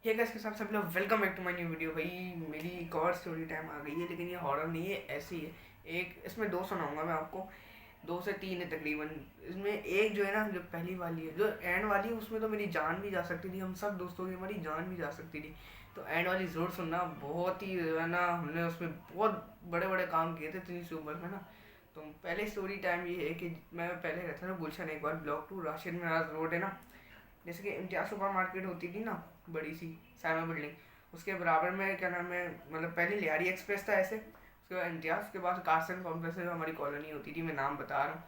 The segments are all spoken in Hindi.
हे गाइस के साथ सब लोग welcome back to my new video. भाई मेरी एक और स्टोरी टाइम आ गई है, लेकिन ये हॉरर नहीं है, ऐसी है। एक इसमें दो सुनाऊंगा मैं आपको, दो से तीन है तकरीबन। इसमें एक जो है ना, जो पहली वाली है, जो एंड वाली है, उसमें तो मेरी जान भी जा सकती थी, हम सब दोस्तों की हमारी जान भी जा सकती थी। तो एंड वाली ज़रूर सुनना, बहुत ही जो है ना, हमने उसमें बहुत बड़े बड़े काम किए थे इतनी सी उम्र में ना। तो पहले स्टोरी टाइम ये है कि मैं पहले रहता था गुलशन, एक बार ब्लॉक 2 राशिद मिनाज रोड है ना, जैसे कि इम्तियाज सुपर मार्केट होती थी ना, बड़ी सी साइमा बिल्डिंग, उसके बराबर में क्या नाम है, मतलब पहले लियारी एक्सप्रेस था ऐसे, उसके बाद इम्तियाज, उसके बाद कार्सन कॉम्प्लेक्स में जो हमारी कॉलोनी होती थी, मैं नाम बता रहा हूँ।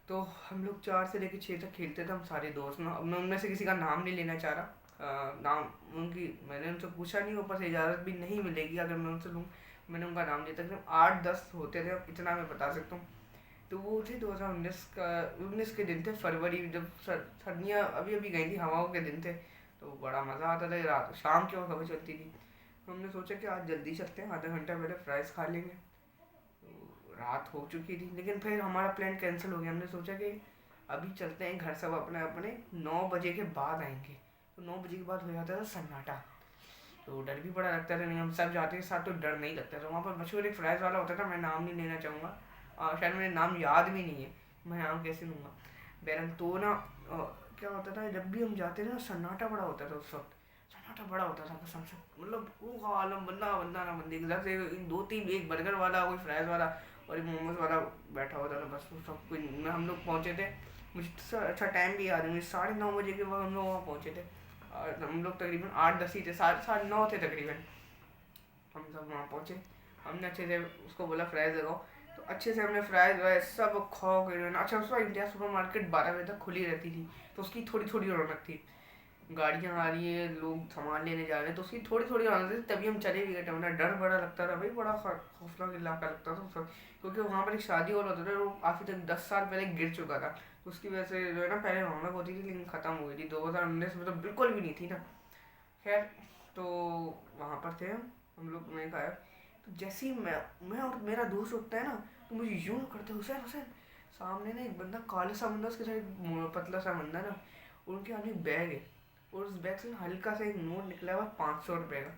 तो हम लोग 4 से लेकर 6 तक खेलते थे, हम सारे दोस्त ना। अब मैं उनमें से किसी का नाम नहीं लेना चाह रहा, नाम उनकी मैंने उनसे पूछा नहीं, ऊपर से इजाज़त भी नहीं मिलेगी अगर मैं उनसे लूँ। मैंने उनका नाम लिया, तकरीबन 8-10 होते थे, इतना मैं बता सकता हूँ। तो वो थे 2019 का, 19 के दिन थे, फरवरी, जब सर्दियाँ अभी अभी गई थी, हवाओं के दिन थे। तो बड़ा मज़ा आता था, रात शाम की वक्त हवा चलती थी। तो हमने सोचा कि आज जल्दी चलते हैं, आधा घंटा पहले फ्राइज़ खा लेंगे। तो रात हो चुकी थी, लेकिन फिर हमारा प्लान कैंसिल हो गया। हमने सोचा कि अभी चलते हैं घर, सब अपने अपने 9 बजे के बाद आएंगे। तो 9 बजे के बाद हो जाता था सन्नाटा, तो डर भी बड़ा लगता था। नहीं, हम सब जाते के साथ तो डर नहीं लगता था। वहाँ पर मशहूर एक फ्राइज़ वाला होता था, मैं नाम नहीं लेना चाहूँगा, शायद मेरे नाम याद भी नहीं है, मैं नाम कैसे लूँगा। बहरहाल तो ना, क्या होता था, जब भी हम जाते थे ना, सन्नाटा बड़ा होता था उस वक्त, सन्नाटा बड़ा होता था कसम से। मतलब वो आलम, बंदा बंदा ना बंदे, इधर से दो तीन, एक बर्गर वाला, कोई फ्राइज़ वाला और एक मोमोज वाला बैठा होता था, बस वो सब कोई में हम लोग पहुँचे थे। मुझे तो अच्छा टाइम भी याद है, मुझे 9:30 बजे के बाद हम लोग वहाँ पहुँचे थे। और हम लोग तकरीबन 8-10 ही थे, 9:30 थे तकरीबन। हम सब वहाँ पहुँचे, हमने अच्छे से उसको बोला फ्राइज़ लगाओ, तो अच्छे से हमने फ्राइज़ वाइज सब खा के ना। अच्छा, उसका इंडिया सुपर मार्केट 12 बजे तक खुली रहती थी, तो उसकी थोड़ी थोड़ी रौनक थी। गाड़ियाँ आ रही हैं, लोग सामान लेने जा रहे हैं, तो उसकी थोड़ी थोड़ी रौनक थी। तभी हम चले भी गए थे, वरना डर बड़ा लगता था भाई, बड़ा खौफनाक इलाका लगता था उस वक्त। क्योंकि वहाँ पर एक शादी हॉल होता था, वो काफ़ी तक 10 साल पहले गिर चुका था, तो उसकी वजह से जो है ना, पहले रौनक होती थी, लेकिन ख़त्म हो गई थी 2019 में, तो बिल्कुल भी नहीं थी ना। खैर, तो वहाँ पर थे हम लोग, मैं खाया। तो जैसे ही मैं और मेरा दोस्त उठता है ना, तो मुझे यूँ करते, हुसैन हुसैन। सामने ना एक बंदा, काला सा बंदा, उसके साथ एक पतला सा बंदा ना, उनके हाथ में एक बैग है, और उस बैग से ना हल्का सा एक नोट निकला हुआ 500 रुपये का।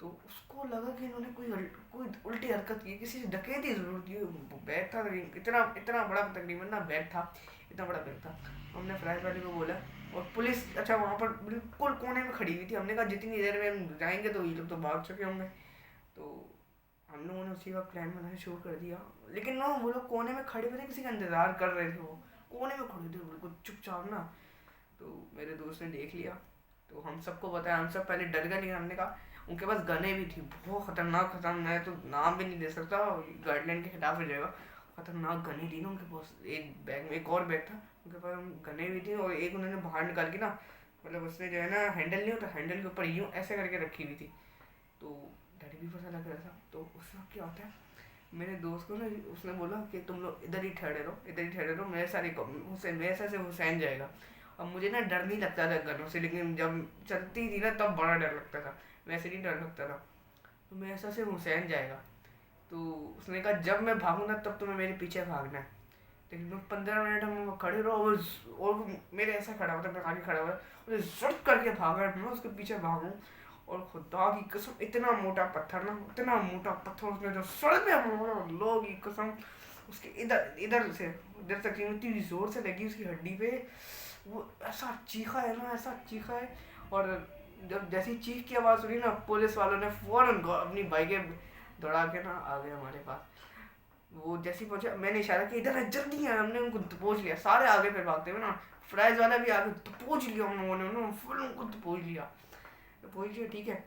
तो उसको लगा कि इन्होंने कोई उल्टी हरकत की, किसी से डकैती जरूर की। वो बैग था इतना इतना बड़ा, तकरीबन ना बैग था, इतना बड़ा बैग था। हमने फ्राइज वाले को बोला, और पुलिस अच्छा वहाँ पर बिल्कुल कोने में खड़ी हुई थी। हमने कहा जितनी देर में हम जाएंगे तो ये लोग तो भाग चुके होंगे। तो हम लोगों ने उसी का प्लान बनाना शुरू कर दिया। लेकिन ना, वो लोग कोने में खड़े हुए थे, किसी का इंतज़ार कर रहे थे, वो कोने में खड़े थे बिल्कुल चुपचाप ना। तो मेरे दोस्त ने देख लिया, तो हम सबको बताया, हम सब पहले डर गए, लेकिन हमने कहा, उनके पास गने भी थी, बहुत खतरनाक खतरनाक, मैं तो नाम भी नहीं दे सकता, गाइडलाइन के खिलाफ हो जाएगा। खतरनाक गने थी ना उनके पास, एक बैग में एक और बैग था, उनके पास गने भी थी, और एक उन्होंने बाहर निकाल के ना, मतलब उसने जो है ना, हैंडल नहीं होता, हैंडल के ऊपर यूँ ऐसे करके रखी हुई थी। तो डर भी पता लग रहा था। तो उस वक्त क्या होता है, मेरे दोस्त को ना, उसने बोला कि तुम लोग इधर ही ठहरे रहो, इधर ही ठहरे रहो, मेरे सारे हुसैन, मेरे साथ से हुसैन जाएगा। अब मुझे ना डर नहीं लगता था गनों से, लेकिन जब चलती थी ना, तब बड़ा डर लगता था, वैसे नहीं डर लगता था। तो मेरे साथ से हुसैन जाएगा। तो उसने कहा जब मैं भागूंगा तब तुम्हें मेरे पीछे भागना है। लेकिन तुम 15 मिनट हम खड़े रहो, और वो मेरे ऐसा खड़ा हुआ था, मैं आगे खड़ा हुआ, मुझे जट करके भागा, मैं उसके पीछे भागूँ। और खुदा की कसम, इतना मोटा पत्थर ना, इतना मोटा पत्थर उसने जो सड़क पे मारा, लोग की कसम, उसके इधर इधर से इधर तक इतनी जोर से लगी उसकी हड्डी पे। वो ऐसा चीखा है ना, ऐसा चीखा है। और जब जैसी चीख की आवाज़ सुनी ना, पुलिस वालों ने फ़ौरन अपनी बाइकें दौड़ा के ना आ गए हमारे पास। वो जैसे ही पहुंचा, मैंने इशारा किया इधर है, जल्दी है, हमने उनको दबोच लिया, सारे आगे फिर भागते हुए ना, फ्राइज वाला भी आगे दबोच लिया हम लोगों ने, उन्होंने फुल उनको दबोच लिया। दबोच लिया, ठीक है।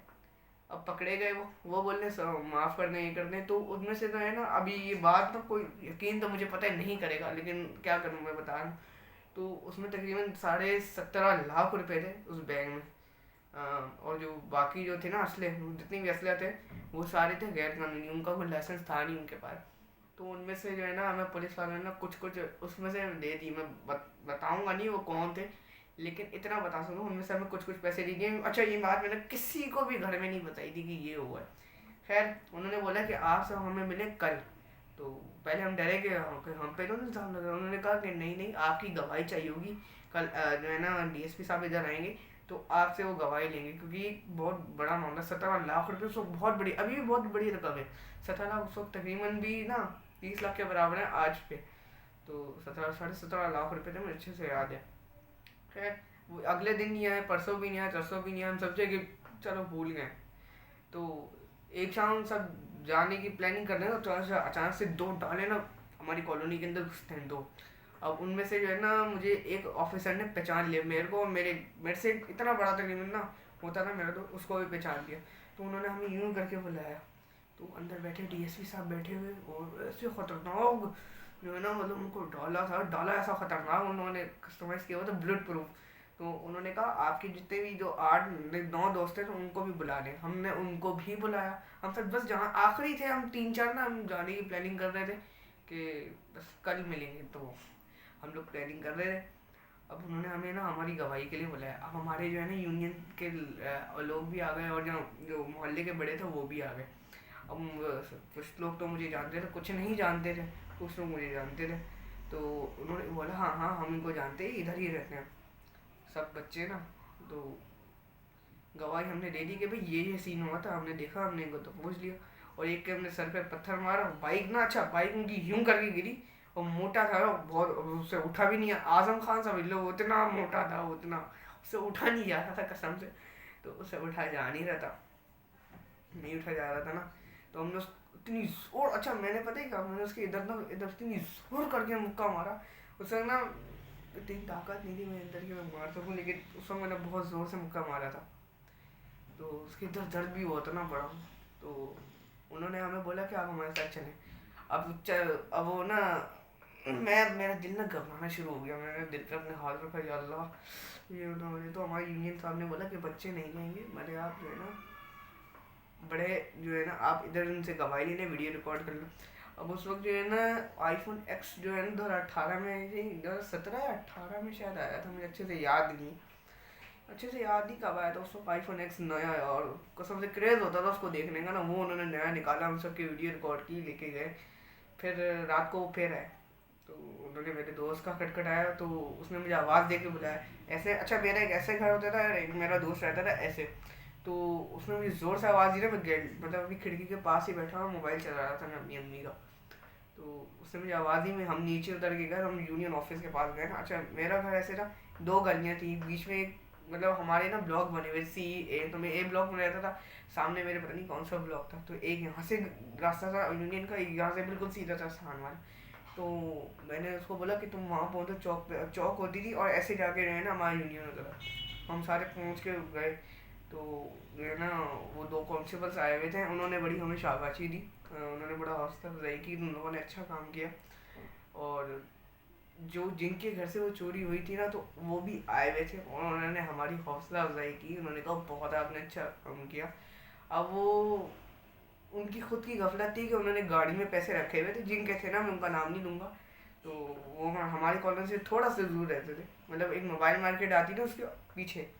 अब पकड़े गए, वो बोलने माफ़ कर दें, ये कर दें, तो उनमें से तो है ना, अभी ये बात ना कोई यकीन तो मुझे पता है नहीं करेगा, लेकिन क्या करूँ, मैं बता रहा हूँ। तो उसमें तकरीबन 17.5 लाख रुपए थे उस बैग में। और जो बाकी जो थे ना असले, जितने भी असले थे, वो सारे थे गैर कानूनी, उनका कोई लाइसेंस था नहीं उनके पास। तो उनमें से जो है ना, हमें पुलिस वालों ने ना कुछ कुछ उसमें से दे दी। मैं बताऊंगा नहीं वो कौन थे, लेकिन इतना बता सकूँ, उनमें से हमें कुछ कुछ पैसे दे दिए। अच्छा, ये बात मैंने किसी को भी घर में नहीं बताई थी कि ये हुआ है। खैर, उन्होंने बोला कि आप सब हमें मिले कल। तो पहले हम डरे कि हम पे तो नहीं इल्ज़ाम लगा। उन्होंने कहा कि नहीं नहीं, आपकी गवाही चाहिए होगी, कल जो है ना डीएसपी साहब इधर आएंगे, तो आपसे वो गवाही लेंगे, क्योंकि बहुत बड़ा मामला, 17 लाख रुपए उसको बहुत बड़ी, अभी भी बहुत बड़ी रकम है। 17 लाख उस वक्त तकरीबन भी ना 30 लाख के बराबर है आज पे। तो 17 साढ़े 17 लाख रुपए थे, मुझे अच्छे से याद है। खैर वो अगले दिन नहीं आए, परसों भी नहीं आए, तरसों भी नहीं आए, हम सोचे कि चलो भूल गए। तो एक शाम सब जाने की प्लानिंग कर रहे हैं, तो अचानक से दो डाले ना हमारी कॉलोनी के अंदर घुसते हैं दो। अब उनमें से जो है ना मुझे एक ऑफिसर ने पहचान लिया मेरे को, और मेरे से इतना बड़ा तकरीबन ना होता ना मेरा, तो उसको भी पहचान लिया। तो उन्होंने हमें यूं करके बुलाया। तो अंदर बैठे डीएसपी साहब बैठे हुए, और ऐसे खतरनाक जो है ना, मतलब उनको डाला ऐसा खतरनाक उन्होंने कस्टमाइज किया हुआ था, बुलेट प्रूफ। तो उन्होंने कहा आपके जितने भी जो 8 9 दोस्त थे तो उनको भी बुला लें। हमने उनको भी बुलाया। हम सब बस जहाँ आखिरी थे, हम 3 4 ना हम जाने की प्लानिंग कर रहे थे कि बस कल मिलेंगे, तो हम लोग प्लानिंग कर रहे थे। अब उन्होंने हमें ना हमारी गवाही के लिए बुलाया। अब हमारे जो है ना यूनियन के लोग भी आ गए, और जो जो मोहल्ले के बड़े थे वो भी आ गए। अब कुछ लोग तो मुझे जानते थे, कुछ नहीं जानते थे, कुछ लोग मुझे जानते थे। तो उन्होंने बोला हाँ हाँ हम इनको जानते हैं, इधर ही रहते हैं सब बच्चे ना। तो गवाही हमने दे दी कि भाई ये सीन हुआ था, हमने देखा, हमने इनको तो पूछ लिया। और एक के हमने सर पे पत्थर मारा, बाइक ना, अच्छा बाइक उनकी यूं करके गिरी, और मोटा था वो बहुत, उससे उठा भी नहीं। आजम खान समझ लो, उतना मोटा था, उतना उससे उठा नहीं जा रहा था कसम से। तो उससे उठा जा नहीं रहा था, नहीं उठा जा रहा था ना। तो हमने इतनी जोर, अच्छा मैंने पता ही क्या, मैंने उसके इधर ना इधर इतनी जोर करके मुक्का मारा। उससे ना इतनी ताकत नहीं थी मेरे अंदर की मैं मार सकूं, लेकिन उस समय मैंने बहुत जोर से मुक्का मारा था। तो उसके इधर दर्द भी हुआ था ना बड़ा। तो उन्होंने हमें बोला कि आप हमारे साथ चलें। अब वो ना, मेरा दिल ना घबराना शुरू हो गया। मैंने दिल पे अपने हाथ रखा, या अल्लाह ये तो हमारे यूनियन साहब ने बोला कि बच्चे नहीं जाएंगे, मैंने आप जो है ना बड़े जो है ना आप इधर उनसे गवाही लेने, वीडियो रिकॉर्ड कर लो। अब उस वक्त जो है ना आईफोन एक्स जो है ना 2018 में, 2017 या 18 में शायद आया था, मुझे अच्छे से याद नहीं, अच्छे से याद नहीं कब आया था। उस वक्त आईफोन एक्स नया है, और कसम से क्रेज होता था उसको देखने का ना। वो उन्होंने नया निकाला, हम सबकी वीडियो रिकॉर्ड की, लेके गए। फिर रात को वो फिर आए। तो उन्होंने मेरे दोस्त का खटखटाया, तो उसने मुझे आवाज़ दे के बुलाया ऐसे। अच्छा मेरा एक ऐसे घर होता था, एक मेरा दोस्त रहता था ऐसे। तो उसने मुझे ज़ोर से आवाज़ दी ना, मैं गेट मतलब अपनी खिड़की के पास ही बैठा और मोबाइल चला रहा था मैं अपनी अम्मी का। तो उसने मुझे आवाज़ दी, मैं हम नीचे उतर के गए, हम यूनियन ऑफिस के पास गए ना। अच्छा मेरा घर ऐसे था, 2 गलियाँ थी, बीच में एक मतलब हमारे ना ब्लॉक बने हुए सी ए, तो मैं ए ब्लॉक में रहता था। सामने मेरे पता नहीं कौन सा ब्लॉक था, तो एक यहाँ से रास्ता था यूनियन का, यहाँ से बिल्कुल सीधा था स्थान वाला। तो मैंने उसको बोला कि तुम वहाँ पहुँचो, चौक पे चौक होती थी, और ऐसे जाके रहे ना हमारा यूनियन होता था। हम सारे पहुँच के गए। तो जो है ना वो 2 कांस्टेबल्स आए हुए थे, उन्होंने बड़ी हमें शाबाशी दी। उन्होंने बड़ा हौसला अफजाई की, उन लोगों ने अच्छा काम किया। और जो जिनके घर से वो चोरी हुई थी ना, तो वो भी आए हुए थे, और उन्होंने हमारी हौसला अफजाई की। उन्होंने कहा बहुत आपने अच्छा काम किया। अब वो उनकी खुद की गफलत थी कि उन्होंने गाड़ी में पैसे रखे हुए थे, जिनके थे ना मैं उनका नाम नहीं लूँगा। तो वो हमारी कॉलोनी से थोड़ा सा दूर रहते थे, मतलब एक मोबाइल मार्केट आती थी उसके पीछे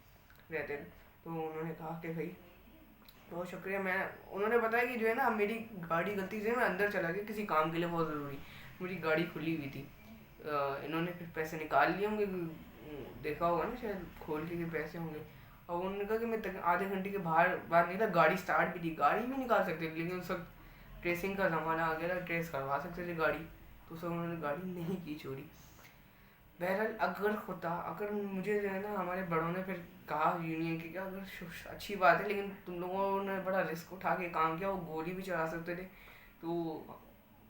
रहते थे। तो उन्होंने कहा कि भाई बहुत शुक्रिया। मैं उन्होंने बताया कि जो है ना मेरी गाड़ी गलती से मैं अंदर चला गया किसी काम के लिए, बहुत ज़रूरी, मेरी गाड़ी खुली हुई थी। इन्होंने फिर पैसे निकाल लिए होंगे, देखा होगा ना शायद खोल के पैसे होंगे। और उन्होंने कहा कि मैं आधे घंटे के बाहर बाहर नहीं था, गाड़ी स्टार्ट भी थी, गाड़ी भी निकाल सकते थे, लेकिन उस वक्त ट्रेसिंग का ज़माना आ गया था, ट्रेस करवा सकते थे गाड़ी। तो उस वक्त उन्होंने गाड़ी नहीं की चोरी। बहरहाल अगर होता, अगर मुझे जो है ना हमारे बड़ों ने फिर कहा यूनियन की, क्या अगर अच्छी बात है, लेकिन तुम लोगों ने बड़ा रिस्क उठा के काम किया, वो गोली भी चला सकते थे। तो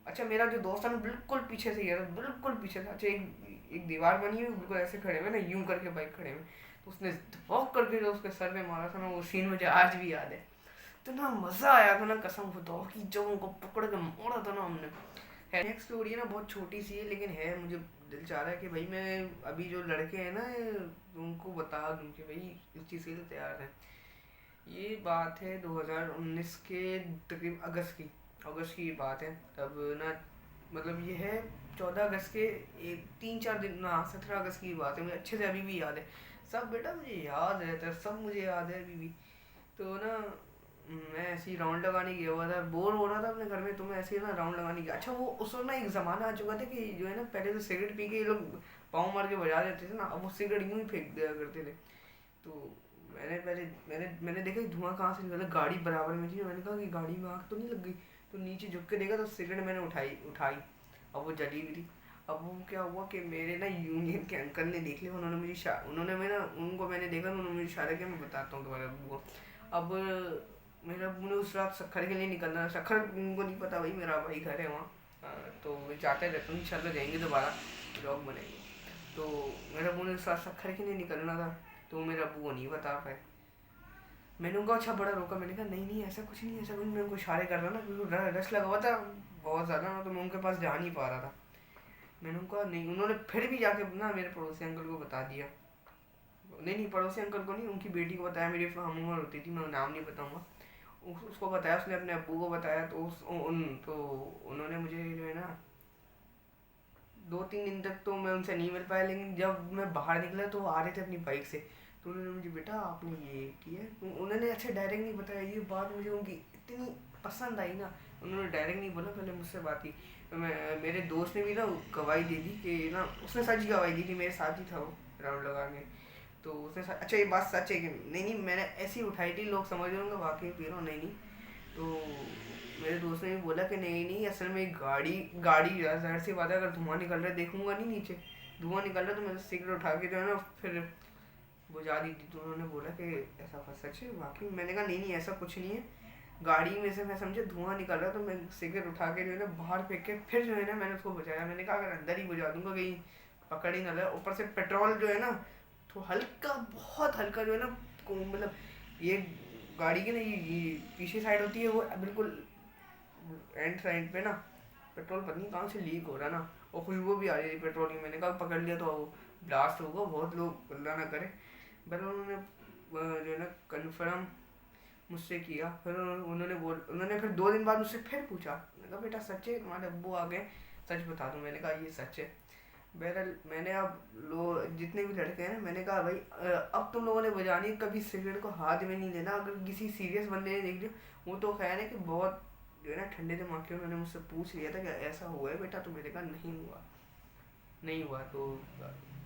अच्छा मेरा जो दोस्त था ना बिल्कुल पीछे से गया था, बिल्कुल पीछे था। अच्छा एक दीवार बनी हुई, बिल्कुल ऐसे खड़े हुए ना, यूं करके बाइक खड़े हुए। तो उसने धोख करके जो उसके सर पे मारा था ना, वो सीन मुझे आज भी याद है। इतना मज़ा आया था ना कसम खुदा की, जब उनको पकड़ के मोड़ा था ना हमने। है नेक्स्ट स्टोरी है ना, बहुत छोटी सी है, लेकिन है, मुझे दिल चाह रहा है कि भाई मैं अभी जो लड़के हैं ना उनको बता दूं कि भाई इस चीज़ के लिए तैयार है। ये बात है 2019 के तकरीब अगस्त की बात है। तब ना मतलब ये है 14 अगस्त के 3 4 दिन ना, 17 अगस्त की बात है, मुझे अच्छे से अभी भी याद है सब। बेटा मुझे याद रहता है सब, मुझे याद है अभी भी। तो ना मैं ऐसे ही राउंड लगाने गया हुआ था, बोर हो रहा था अपने घर में, तो मैं ऐसे ही ना राउंड लगाने गया। अच्छा वो उस वक्त ना एक ज़माना आ चुका था कि जो है ना पहले तो सिगरेट पी के ये लोग पाँव मार के बजा देते थे ना, अब वो सिगरेट यूँ ही फेंक दिया करते थे। तो मैंने देखा कि धुआं कहाँ से निकला, गाड़ी बराबर में थी। मैंने कहा कि गाड़ी में आग तो नहीं लग गई। तो नीचे झुक के देखा तो सिगरेट मैंने उठाई। अब वो जली हुई थी। अब वो क्या हुआ कि मेरे ना यूनियन के अंकल ने देख लिया। उनको मैंने देखा तो उन्होंने मुझे इशारा किया, मैं बताता हूँ तुम्हारे अब्बू को। अब मेरे अब्बू ने उस रात शक्कर के लिए निकलना, शक्कर उनको नहीं पता भाई मेरा भाई घर है वहाँ। तो वे जाते रहते हैं, इंशाल्लाह जाएंगे दोबारा, ब्लॉग बनाएंगे। तो मेरे अब्बू ने उस रात शक्कर के लिए निकलना था, तो मेरे अब्बू को नहीं बता पाए। मैंने उनको अच्छा बड़ा रोका। मैंने कहा नहीं नहीं ऐसा कुछ नहीं, ऐसा कुछ। मैं उनको इशारे कर रहा ना, क्योंकि रश लगा हुआ था बहुत ज़्यादा ना, तो मैं उनके पास जा नहीं पा रहा था। मैंने उनको नहीं, उन्होंने फिर भी जाके ना मेरे पड़ोसी अंकल को बता दिया। नहीं, पड़ोसी अंकल को नहीं, उनकी बेटी को बताया। मेरी हम उम्र होती थी, मैं नाम नहीं बताऊंगा। उसको बताया, उसने अपने अब्बू को बताया। तो उन्होंने मुझे जो है ना 2-3 दिन तक तो मैं उनसे नहीं मिल पाया। लेकिन जब मैं बाहर निकला तो वो आ रहे थे अपनी बाइक से, तो उन्होंने मुझे, बेटा आपने ये किया। उन्होंने अच्छा डायरेक्ट नहीं बताया। ये बात मुझे उनकी इतनी पसंद आई ना, उन्होंने डायरेक्ट नहीं बोला, पहले मुझसे बात की। मेरे दोस्त ने भी ना गवाही दे दी कि ना, उसने सच गवाही दी थी, मेरे साथ ही था वो राउंड लगाने। तो उसने अच्छा ये बात सच है कि नहीं, मैंने ऐसी उठाई थी, लोग समझ रहे होंगे वाकई पी रहा हूँ। नहीं, तो मेरे दोस्त ने भी बोला कि नहीं असल में गाड़ी जाहिर सी बात है, अगर धुआं निकल रहा है, देखूंगा नहीं नीचे धुआं निकल रहा है, तो मैंने सिगरेट उठा के जो है ना फिर बुझा दी थी। तो उन्होंने बोला कि ऐसा सच है वाकई। मैंने कहा नहीं ऐसा कुछ नहीं है। गाड़ी में से मैं समझे धुआं निकल रहा है, तो मैं सिगरेट उठा के जो है ना बाहर फेंक के फिर जो है ना मैंने उसको बुझाया। मैंने कहा अगर अंदर ही बुझा दूंगा कहीं पकड़ ही ना ले। ऊपर से पेट्रोल जो है ना तो हल्का, बहुत हल्का जो है ना, मतलब ये गाड़ी की ना ये पीछे साइड होती है, वो बिल्कुल एंड साइड पे ना पेट्रोल पता नहीं कहाँ से लीक हो रहा ना, और खुशबू भी आ रही थी पेट्रोल की। मैंने कहा पकड़ लिया तो ब्लास्ट होगा, बहुत लोग अल्लाह ना करे। पहले उन्होंने जो है ना कन्फर्म मुझसे किया। फिर उन्होंने फिर 2 दिन बाद मुझसे फिर पूछा। मैंने कहा बेटा सच है, तुम्हारे अब्बू आ गए, सच बता दो। मैंने कहा ये सच है। बहरहाल मैंने अब जितने भी लड़के हैं ना, मैंने कहा भाई अब तुम लोगों ने बजानी, कभी सिगरेट को हाथ में नहीं लेना। अगर किसी सीरियस बंदे ने देख लिया, वो तो खैर है कि बहुत जो है ना ठंडे दिमाग के, उन्होंने मुझसे पूछ लिया था कि ऐसा हुआ है बेटा, तो मैंने कहा नहीं हुआ। तो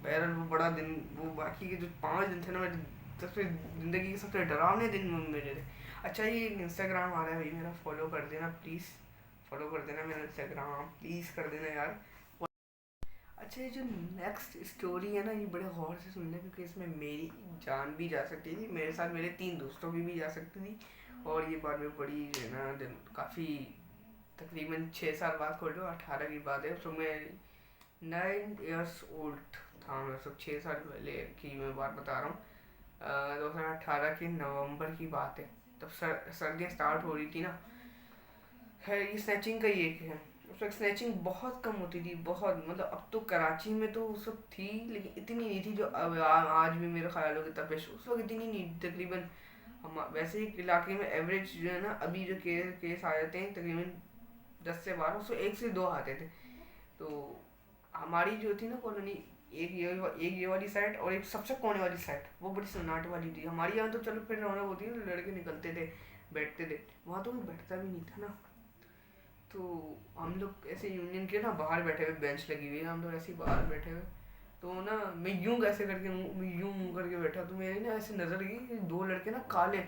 बहरहाल वो बड़ा दिन, वो बाकी के जो 5 दिन थे ना, मेरे सबसे ज़िंदगी के सबसे डरावने दिन मेरे थे। अच्छा ये इंस्टाग्राम आ रहा है भाई, मेरा फॉलो कर देना प्लीज़, फॉलो कर देना मेरा इंस्टाग्राम, प्लीज़ कर देना यार। अच्छा ये जो नेक्स्ट स्टोरी है ना, ये बड़े गौर से सुनना, क्योंकि इसमें मेरी जान भी जा सकती थी, मेरे साथ मेरे 3 दोस्तों की भी जा सकती थी। और ये बाद में बड़ी जो है ना काफ़ी तकरीबन 6 साल बाद खोल लो, 18 की बात है। तो मैं 9 years old था मैं, सब 6 साल पहले की मैं बात बता रहा हूँ। 2018 के नवंबर की बात है। तब सर्दियाँ स्टार्ट हो रही थी ना। खैर ये स्नैचिंग का ही एक है। उस वक्त स्नैचिंग बहुत कम होती थी, बहुत, मतलब अब तो कराची में तो उस वक्त थी, लेकिन इतनी नहीं थी जो अब आज भी मेरे ख्याल की तपिश उस वक्त इतनी नहीं थी। तकरीबन हम वैसे ही इलाके में एवरेज जो है ना, अभी जो केस आ जाते हैं तकरीबन 10 से 12, उसको 1 से 2 आते थे। तो हमारी जो थी ना कॉलोनी, एक ये वाली साइड और एक सबसे कोने वाली साइड, वो बड़ी सन्नाटे वाली थी। हमारी यहाँ तो चलो फिर रौनक होती है, लड़के निकलते थे, बैठते थे। वहाँ तो कोई बैठता भी नहीं था ना। तो हम लोग ऐसे यूनियन के ना बाहर बैठे हुए, बेंच लगी हुई है, हम लोग ऐसे ही बाहर बैठे हुए। तो ना मैं यूं कैसे करके यूं मुंह करके बैठा, तो मेरी ना ऐसे नजर गई कि 2 लड़के ना काले,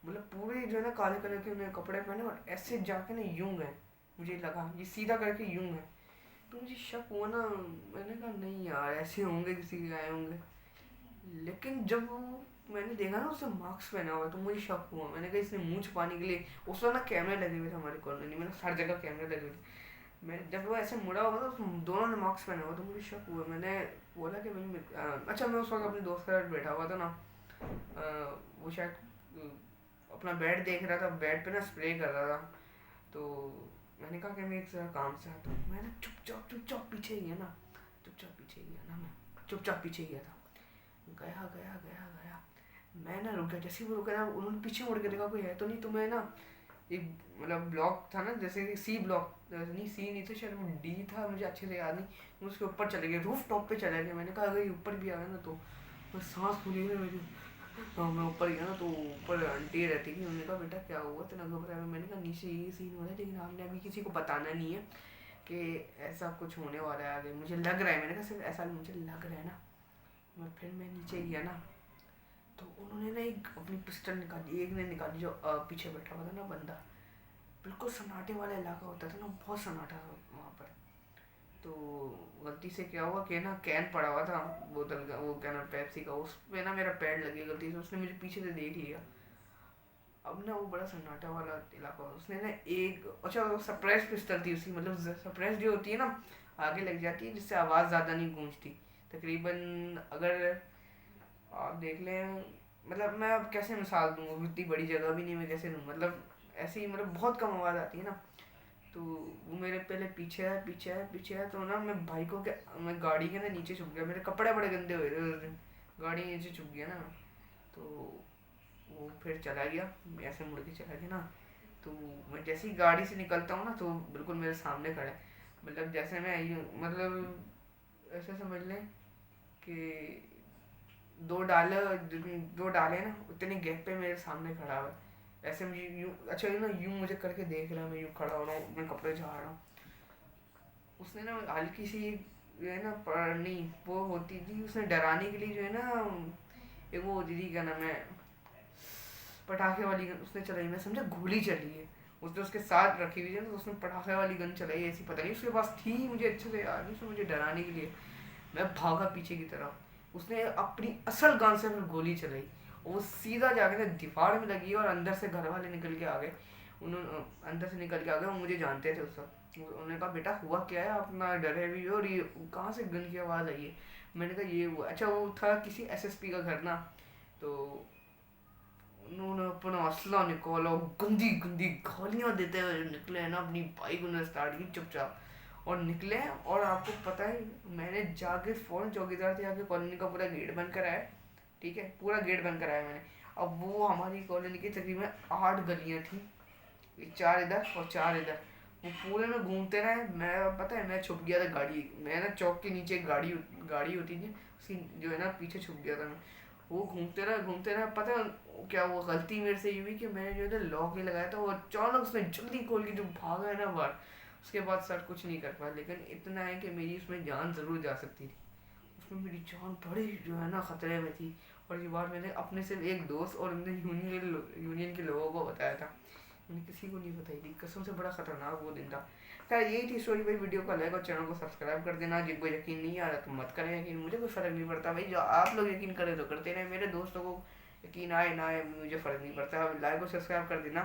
मतलब पूरे जो है ना काले कलर के उन्हें कपड़े पहने और ऐसे जाके ना यूं गए। मुझे लगा ये सीधा करके यूं गए, तो मुझे शक हुआ ना। मैंने कहा नहीं यार ऐसे होंगे, किसी के आए होंगे। लेकिन जब मैंने देखा ना उसने मास्क पहना हुआ, तो मुझे शक हुआ। मैंने कहा इसने मुंह छुपाने के लिए, उस वक्त ना कैमरे लगे हुए थे हमारी कॉलोनी में ना, हर जगह कैमरे लगे हुए थे। मैं जब वो ऐसे मुड़ा हुआ था, दोनों ने मास्क पहना हुआ, तो मुझे शक हुआ। मैंने बोला कि भाई अच्छा मैं उस वक्त अपने दोस्त के साथ बैठा हुआ था ना, वो शायद अपना बेड देख रहा था, बेड पे ना स्प्रे कर रहा था। तो मैंने कहा कि मैं एक जरा काम से आता हूँ। मैंने चुपचाप पीछे गया ना, मैं चुपचाप पीछे गया था। गया मैं ना रुक गया। जैसे ही वो रुका ना, उन्होंने पीछे मुड़ के देखा कोई है तो नहीं। तो मैं ना एक, मतलब ब्लॉक था ना, जैसे कि सी ब्लॉक, नहीं सी नहीं था शायद, वो डी था, मुझे अच्छे से याद नहीं। मैं उसके ऊपर चले गए, रूफ टॉप पे चले गए। मैंने कहा अगर ये ऊपर भी आ गया ना तो मैं सांस फूली ना मेरी। हाँ मैं ऊपर गया ना, तो ऊपर आंटी रहती थी। उन्होंने कहा बेटा क्या हुआ, तेरा घबराया। मैंने कहा नीचे ये सीन हो रहा है, लेकिन आपने अभी किसी को बताना नहीं है कि ऐसा कुछ होने वाला है आगे, मुझे लग रहा है। मैंने कहा सिर्फ ऐसा मुझे लग रहा है ना। मैं नीचे गया ना, तो उन्होंने ना एक अपनी पिस्टल निकाली, एक ने निकाली जो पीछे बैठा हुआ था ना बंदा। बिल्कुल सन्नाटे वाला इलाका होता था ना, बहुत सन्नाटा था वहाँ पर। तो गलती से क्या हुआ कि ना कैन पड़ा हुआ था बोतल का, वो क्या ना पेप्सी का, उस पे ना मेरा पैर लग गया गलती से, उसने मुझे पीछे से देख लिया। अब ना वो बड़ा सन्नाटा वाला इलाका, उसने ना एक अच्छा सरप्राइज पिस्टल थी उसकी, मतलब सरप्राइज जो होती है ना आगे लग जाती है जिससे आवाज़ ज़्यादा नहीं गूंजती तकरीबन। अगर आप देख लें, मतलब मैं अब कैसे मिसाल दूँ, इतनी बड़ी जगह भी नहीं, मैं कैसे दूँ, मतलब ऐसे ही, मतलब बहुत कम आवाज़ आती है ना। तो वो मेरे पहले पीछे है पीछे है पीछे है, तो ना मैं भाई को क्या, मैं गाड़ी के ना नीचे छुप गया, मेरे कपड़े बड़े गंदे हुए थे उस दिन, गाड़ी के नीचे छुप गया ना। तो वो फिर चला गया, ऐसे मुड़ के चला गया ना। तो मैं जैसे ही गाड़ी से निकलता हूँ ना तो बिल्कुल मेरे सामने खड़ा है, मतलब जैसे मैं मतलब ऐसे समझ लें कि दो डाले ना उतने गैप पे मेरे सामने खड़ा हुआ है। ऐसे मुझे यूं अच्छा ना यूं मुझे करके देख रहा है, मैं यूं खड़ा हो रहा हूँ, मैं कपड़े झाड़ रहा हूँ। उसने ना हल्की सी जो है ना नहीं वो होती थी, उसने डराने के लिए जो है ना एक वो होती थी, क्या नाम है, पटाखे वाली गन उसने चलाई, मैं समझा गोली चली है। उसने उसके साथ रखी हुई है तो उसने पटाखे वाली गन चलाई ऐसी, पता नहीं उसके पास थी, मुझे अच्छे से याद नहीं, उसने मुझे डराने के लिए। मैं भागा पीछे की तरफ, उसने अपनी असल गन से फिर गोली चलाई, और वो सीधा जाके ना दीवार में लगी और अंदर से घर वाले निकल के आ गए। उन्होंने अंदर से निकल के आ गए, वो मुझे जानते थे उस वक्त। उन्होंने कहा बेटा हुआ क्या है, अपना डरे भी हो और ये कहाँ से गन की आवाज़ आई है। मैंने कहा ये हुआ, अच्छा वो था किसी एसएसपी का घर ना। तो उन्होंने अपना असला निकाला, गंदी गंदी गालियां देते हुए निकले ना, अपनी बाइक उन्होंने स्टार्ट की चुपचाप और निकले। और आपको पता है मैंने जाके फौरन चौकीदार से जाके कॉलोनी का पूरा गेट बंद कराया, ठीक है, पूरा गेट बंद कराया मैंने। अब वो हमारी कॉलोनी की तकरीबन 8 गलियां थी, 4 इधर और 4 इधर, वो पूरे में घूमते रहे। मैं पता है मैं छुप गया था गाड़ी, मैं ना चौक के नीचे एक गाड़ी होती थी उसकी जो है ना पीछे छुप गया था मैं। वो घूमते रहे, पता है क्या वो गलती मेरे से ये हुई कि मैंने जो है लॉक ही लगाया था, वो अचानक उसने जल्दी खोल के जो भागा है ना बाहर। उसके बाद सर कुछ नहीं कर पाया, लेकिन इतना है कि मेरी उसमें जान ज़रूर जा सकती थी, उसमें मेरी जान बड़ी जो है ना ख़तरे में थी। और ये बात मैंने अपने सिर्फ एक दोस्त और अपने यूनियन के लोगों को बताया था, मैंने किसी को नहीं बताई थी, कसम से बड़ा ख़तरनाक वो दिन था। खैर यही थी स्टोरी भाई, वीडियो को लाइक और चैनल को सब्सक्राइब कर देना। जिनको यकीन नहीं आ रहा तो मत करें यकीन, मुझे कोई फ़र्क नहीं पड़ता भाई, जो आप लोग यकीन करें तो करते रहे, मेरे दोस्तों को यकीन आए ना आए मुझे फ़र्क नहीं पड़ता, लाइक और सब्सक्राइब कर देना।